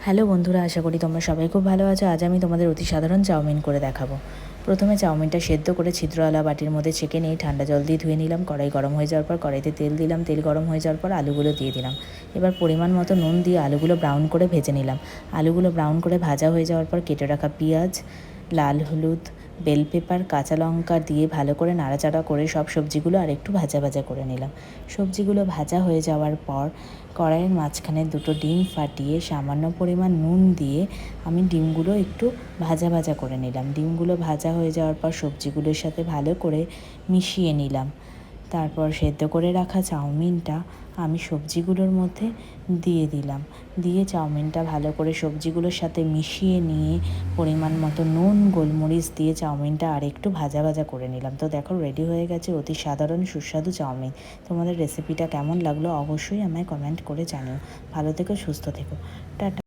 Hello বন্ধুরা, আশা করি তোমরা সবাই খুব ভালো আছো। আজ আমি তোমাদের অতি সাধারণ চাউমিন করে দেখাবো। প্রথমে চাউমিনটা সেদ্ধ করে ছিদ্রওয়ালা বাটির মধ্যে ছেঁকে নিয়ে ঠান্ডা জল দিয়ে ধুয়ে নিলাম। কড়াই গরম হয়ে যাওয়ার পর কড়াইতে তেল দিলাম। তেল গরম হয়ে যাওয়ার পর আলুগুলো দিয়ে দিলাম। এবার পরিমাণ মতো নুন দিয়ে আলুগুলো ব্রাউন করে ভেজে নিলাম। আলুগুলো ব্রাউন করে ভাজা হয়ে যাওয়ার পর কেটে রাখা পেঁয়াজ, লাল হলুদ, বেল পেপার, কাঁচা লঙ্কা দিয়ে ভালো করে নাড়াচাড়া করে সব সবজিগুলো আর একটু ভাজা ভাজা করে নিলাম। সবজিগুলো ভাজা হয়ে যাওয়ার পর কড়াইয়ের মাঝখানে দুটো ডিম ফাটিয়ে সামান্য পরিমাণ নুন দিয়ে আমি ডিমগুলো একটু ভাজা ভাজা করে নিলাম। ডিমগুলো ভাজা হয়ে যাওয়ার পর সবজিগুলোর সাথে ভালো করে মিশিয়ে নিলাম। তারপর সেদ্ধ করে রাখা চাউমিনটা আমি সবজিগুলোর মধ্যে দিয়ে দিলাম। দিয়ে চাউমিনটা ভালো করে সবজিগুলোর সাথে মিশিয়ে নিয়ে পরিমাণ মতো নুন, গোলমরিচ দিয়ে চাউমিনটা আর একটু ভাজা ভাজা করে নিলাম। তো দেখো, রেডি হয়ে গেছে অতি সাধারণ সুস্বাদু চাউমিন। তোমাদের রেসিপিটা কেমন লাগলো অবশ্যই আমায় কমেন্ট করে জানিও। ভালো থেকো, সুস্থ থেকো। টাটা।